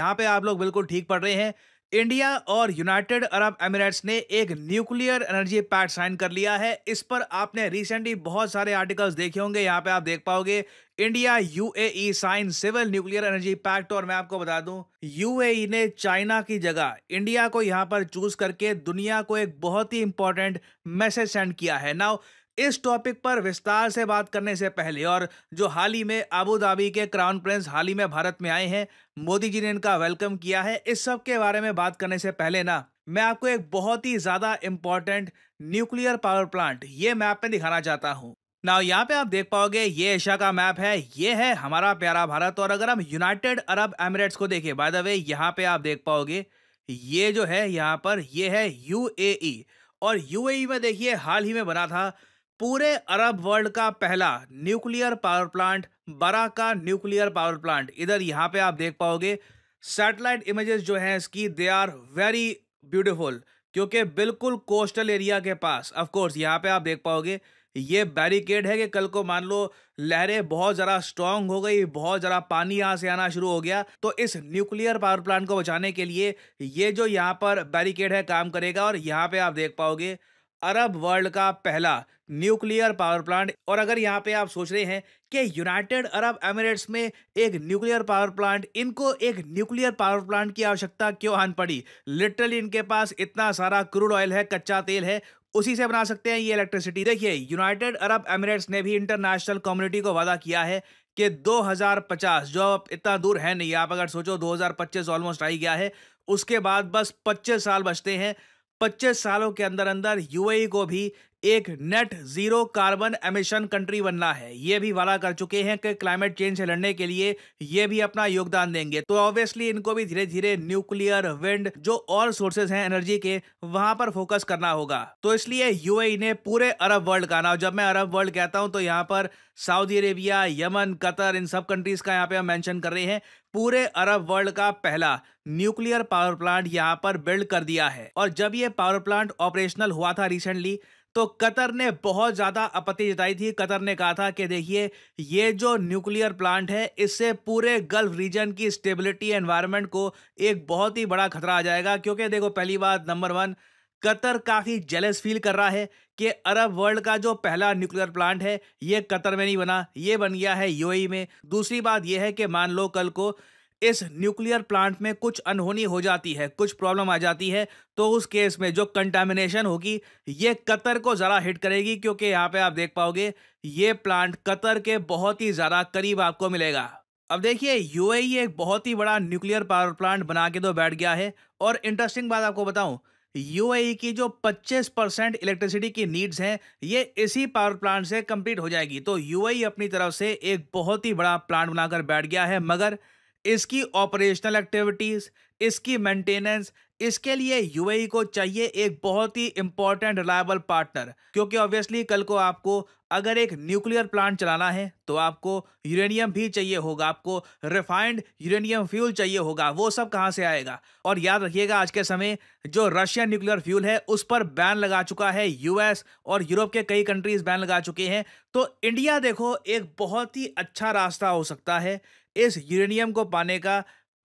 यहाँ पे आप लोग बिल्कुल ठीक पढ़ रहे हैं। इंडिया और यूनाइटेड अरब एमिरेट्स ने एक न्यूक्लियर एनर्जी पैक्ट साइन कर लिया है। इस पर आपने रिसेंटली बहुत सारे आर्टिकल्स देखे होंगे। यहाँ पे आप देख पाओगे India UAE sign civil nuclear energy pact. और मैं आपको बता दूं, यूएई ने चाइना की जगह इंडिया को यहाँ पर चूज करके दुनिया को एक बहुत ही इंपॉर्टेंट मैसेज सेंड किया है। नाउ इस टॉपिक पर विस्तार से बात करने से पहले, और जो हाल ही में अबू धाबी के क्राउन प्रिंस हाल ही में भारत में आए हैं, मोदी जी ने इनका वेलकम किया है, इस सब के बारे में बात करने से पहले ना, मैं आपको एक बहुत ही ज्यादा इंपॉर्टेंट न्यूक्लियर पावर प्लांट ये मैप में दिखाना चाहता हूँ। ना यहाँ पे आप देख पाओगे ये एशिया का मैप है, ये है हमारा प्यारा भारत। और अगर हम यूनाइटेड अरब एमिरेट्स को देखें, बाय द वे यहाँ पे आप देख पाओगे ये जो है यहाँ पर ये है यूएई। और यूएई में देखिए हाल ही में बना था पूरे अरब वर्ल्ड का पहला nuclear power plant, Baraka nuclear power plant. इधर यहाँ पे आप देख पाओगे सैटेलाइट इमेजेस जो हैं इसकी, दे आर वेरी ब्यूटीफुल, क्योंकि बिल्कुल कोस्टल एरिया के पास। ऑफ कोर्स यहाँ पे आप देख पाओगे ये बैरिकेड है कि कल को मान लो लहरें बहुत ज़रा स्ट्रांग हो गई, बहुत ज़रा पानी यहाँ से आना शुरू हो गया, तो इस न्यूक्लियर पावर प्लांट को बचाने के लिए ये जो यहाँ पर बैरिकेड है काम करेगा। और यहाँ पे आप देख पाओगे अरब वर्ल्ड का पहला न्यूक्लियर पावर प्लांट। और अगर यहाँ पे आप सोच रहे हैं कि यूनाइटेड अरब एमिरेट्स में एक न्यूक्लियर पावर प्लांट, इनको एक न्यूक्लियर पावर प्लांट की आवश्यकता क्यों आन पड़ी, लिटरली इनके पास इतना सारा क्रूड ऑयल है, कच्चा तेल है, उसी से बना सकते हैं ये इलेक्ट्रिसिटी। देखिए यूनाइटेड अरब एमिरेट्स ने भी इंटरनेशनल कम्युनिटी को वादा किया है कि 2050, जो अब इतना दूर है नहीं, आप अगर सोचो 2025 ऑलमोस्ट आ ही गया है, उसके बाद बस 25 साल बचते हैं। 25 सालों के अंदर अंदर यूएई को भी एक net zero carbon emission country बनना है। ये भी वादा कर चुके हैं कि क्लाइमेट चेंज से लड़ने के लिए ये भी अपना योगदान देंगे। तो ऑब्वियसली इनको भी धीरे धीरे न्यूक्लियर, विंड, जो और सोर्सेज हैं एनर्जी के, वहां पर फोकस करना होगा। तो इसलिए यूएई ने पूरे अरब वर्ल्ड का, ना जब मैं अरब वर्ल्ड कहता हूं तो यहाँ पर सऊदी अरेबिया, यमन, कतर, इन सब कंट्रीज का यहाँ पे हम मेंशन कर रहे हैं, पूरे अरब वर्ल्ड का पहला न्यूक्लियर पावर प्लांट यहाँ पर बिल्ड कर दिया है। और जब ये पावर प्लांट ऑपरेशनल हुआ था रिसेंटली, तो कतर ने बहुत ज्यादा आपत्ति जताई थी। कतर ने कहा था कि देखिए ये जो न्यूक्लियर प्लांट है, इससे पूरे गल्फ रीजन की स्टेबिलिटी, एनवायरनमेंट को एक बहुत ही बड़ा खतरा आ जाएगा। क्योंकि देखो पहली बात, नंबर वन, कतर काफी जेलस फील कर रहा है कि अरब वर्ल्ड का जो पहला न्यूक्लियर प्लांट है ये कतर में नहीं बना, ये बन गया है यूएई में। दूसरी बात यह है कि मान लो कल को इस न्यूक्लियर प्लांट में कुछ अनहोनी हो जाती है, कुछ प्रॉब्लम आ जाती है, तो उस केस में जो कंटामिनेशन होगी ये कतर को ज़रा हिट करेगी। क्योंकि यहाँ पे आप देख पाओगे ये प्लांट कतर के बहुत ही ज़्यादा करीब आपको मिलेगा। अब देखिए यूएई एक बहुत ही बड़ा न्यूक्लियर पावर प्लांट बना के तो बैठ गया है। और इंटरेस्टिंग बात आपको बताऊं, यूएई की जो 25% इलेक्ट्रिसिटी की नीड्स हैं ये इसी पावर प्लांट से कंप्लीट हो जाएगी। तो यूएई अपनी तरफ से एक बहुत ही बड़ा प्लांट बनाकर बैठ गया है, मगर इसकी ऑपरेशनल एक्टिविटीज, इसकी मेंटेनेंस, इसके लिए यूएई को चाहिए एक बहुत ही इंपॉर्टेंट रिलायबल पार्टनर। क्योंकि ऑब्वियसली कल को आपको अगर एक न्यूक्लियर प्लांट चलाना है तो आपको यूरेनियम भी चाहिए होगा, आपको रिफाइंड यूरेनियम फ्यूल चाहिए होगा, वो सब कहाँ से आएगा। और याद रखिएगा आज के समय जो रशियन न्यूक्लियर फ्यूल है उस पर बैन लगा चुका है यूएस, और यूरोप के कई कंट्रीज बैन लगा चुके हैं। तो इंडिया देखो एक बहुत ही अच्छा रास्ता हो सकता है इस यूरेनियम को पाने का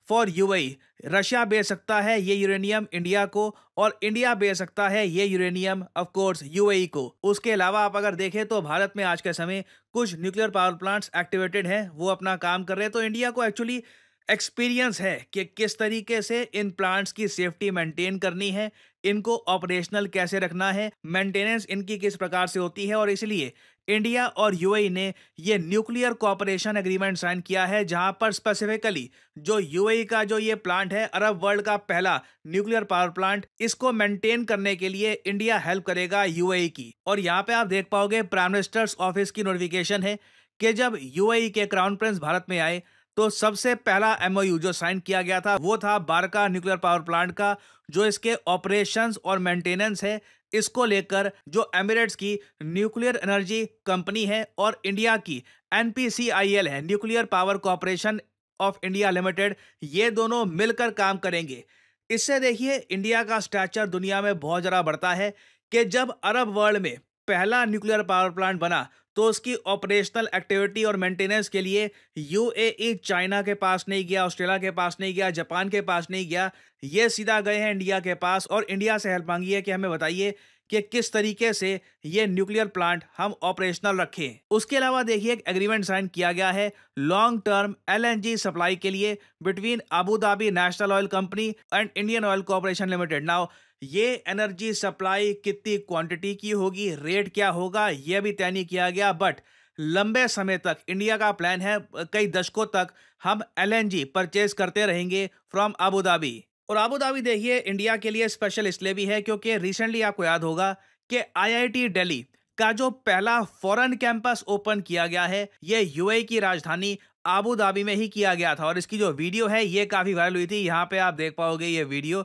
फॉर यूएई। रशिया बेच सकता है ये यूरेनियम इंडिया को, और इंडिया बेच सकता है ये यूरेनियम ऑफ कोर्स यूएई को। उसके अलावा आप अगर देखें तो भारत में आज के समय कुछ न्यूक्लियर पावर प्लांट्स एक्टिवेटेड हैं, वो अपना काम कर रहे हैं। तो इंडिया को एक्चुअली एक्सपीरियंस है कि किस तरीके से इन प्लांट्स की सेफ्टी मेंटेन करनी है, इनको ऑपरेशनल कैसे रखना है, मेंटेनेंस इनकी किस प्रकार से होती है। और इसलिए इंडिया और यूएई ने ये न्यूक्लियर कोऑपरेशन एग्रीमेंट साइन किया है, जहां पर स्पेसिफिकली जो यूएई का जो ये प्लांट है, अरब वर्ल्ड का पहला न्यूक्लियर पावर प्लांट, इसको मेंटेन करने के लिए इंडिया हेल्प करेगा यूएई की। और यहाँ पे आप देख पाओगे प्राइम मिनिस्टर्स ऑफिस की नोटिफिकेशन है कि जब यूएई के क्राउन प्रिंस भारत में आए तो सबसे पहला एमओयू जो साइन किया गया था वो था बारका न्यूक्लियर पावर प्लांट का, जो इसके ऑपरेशंस और मेंटेनेंस है इसको लेकर जो एमिरेट्स की न्यूक्लियर एनर्जी कंपनी है और इंडिया की एनपीसीआईएल है, nuclear power corporation of India limited, ये दोनों मिलकर काम करेंगे। इससे देखिए इंडिया का स्टैचर दुनिया में बहुत ज़्यादा बढ़ता है कि जब अरब वर्ल्ड में पहला न्यूक्लियर पावर प्लांट बना तो उसकी ऑपरेशनल एक्टिविटी और मेंटेनेंस के लिए यूएई चाइना के पास नहीं गया, ऑस्ट्रेलिया के पास नहीं गया, जापान के पास नहीं गया, ये सीधा गए हैं इंडिया के पास और इंडिया से हेल्प मांगी है कि हमें बताइए कि किस तरीके से ये न्यूक्लियर प्लांट हम ऑपरेशनल रखें। उसके अलावा देखिए एक एग्रीमेंट साइन किया गया है लॉन्ग टर्म एलएनजी सप्लाई के लिए between Abu Dhabi national oil company and Indian oil corporation limited. Now ये एनर्जी सप्लाई कितनी क्वांटिटी की होगी, रेट क्या होगा, यह भी तय नहीं किया गया, बट लंबे समय तक इंडिया का प्लान है, कई दशकों तक हम एलएनजी परचेज करते रहेंगे फ्रॉम अबू धाबी। और अबू धाबी देखिए इंडिया के लिए स्पेशल इसलिए भी है क्योंकि रिसेंटली आपको याद होगा कि आईआईटी दिल्ली का जो पहला फॉरेन कैंपस ओपन किया गया है, ये यूएई की राजधानी अबू धाबी में ही किया गया था। और इसकी जो वीडियो है ये काफी वायरल हुई थी। यहाँ पे आप देख पाओगे ये वीडियो,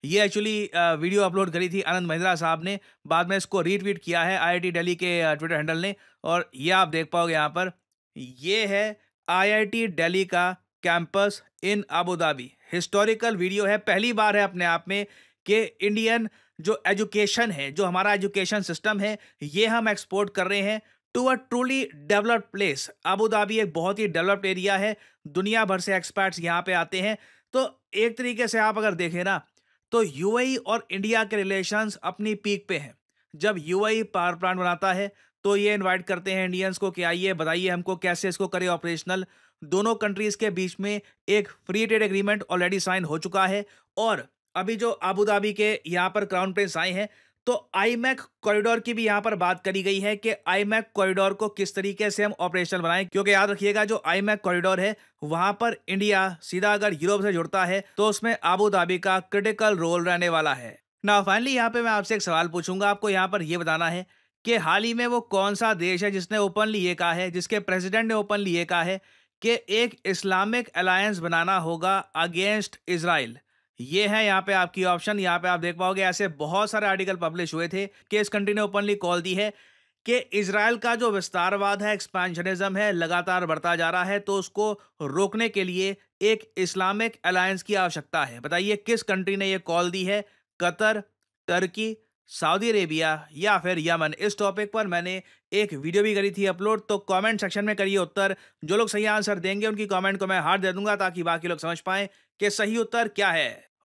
ये एक्चुअली वीडियो अपलोड करी थी आनंद महिंद्रा साहब ने, बाद में इसको रीट्वीट किया है आईआईटी दिल्ली के ट्विटर हैंडल ने। और ये आप देख पाओगे यहाँ पर, ये है आईआईटी दिल्ली का कैंपस इन अबू धाबी। हिस्टोरिकल वीडियो है, पहली बार है अपने आप में कि इंडियन जो एजुकेशन है, जो हमारा एजुकेशन सिस्टम है, ये हम एक्सपोर्ट कर रहे हैं to a truly developed place. Abu Dhabi एक बहुत ही डेवलप्ड एरिया है, दुनिया भर से एक्सपर्ट्स यहाँ पे आते हैं। तो एक तरीके से आप अगर देखें ना, तो यूएई और इंडिया के रिलेशंस अपनी पीक पे हैं। जब यूएई पावर प्लांट बनाता है तो ये इनवाइट करते हैं इंडियंस को कि आइए बताइए हमको कैसे इसको करें ऑपरेशनल। दोनों कंट्रीज के बीच में एक free trade agreement already sign हो चुका है। और अभी जो अबू धाबी के यहाँ पर क्राउन प्रिंस आए हैं, तो आईमैक कॉरिडोर की भी यहाँ पर बात करी गई है कि आईमैक कॉरिडोर को किस तरीके से हम ऑपरेशनल बनाएं, क्योंकि याद रखिएगा जो आईमैक कॉरिडोर है वहां पर इंडिया सीधा अगर यूरोप से जुड़ता है तो उसमें अबू धाबी का क्रिटिकल रोल रहने वाला है। ना फाइनली यहाँ पे मैं आपसे एक सवाल पूछूंगा, आपको यहाँ पर यह बताना है कि हाल ही में वो कौन सा देश है जिसने ओपनली ये कहा है, जिसके प्रेसिडेंट ने ओपनली ये कहा है कि एक इस्लामिक अलायंस बनाना होगा अगेंस्ट इजराइल। ये है यहाँ पे आपकी ऑप्शन। यहाँ पे आप देख पाओगे ऐसे बहुत सारे आर्टिकल पब्लिश हुए थे कि इस कंट्री ने ओपनली कॉल दी है कि इजराइल का जो विस्तारवाद है, एक्सपेंशनिज्म है, लगातार बढ़ता जा रहा है, तो उसको रोकने के लिए एक इस्लामिक अलायंस की आवश्यकता है। बताइए किस कंट्री ने ये कॉल दी है? कतर, टर्की, सऊदी अरेबिया या फिर यमन? इस टॉपिक पर मैंने एक वीडियो भी करी थी अपलोड, तो कमेंट सेक्शन में करिए उत्तर। जो लोग सही आंसर देंगे उनकी कमेंट को मैं हार्ट दे दूंगा ताकि बाकी लोग समझ पाएं कि सही उत्तर क्या है।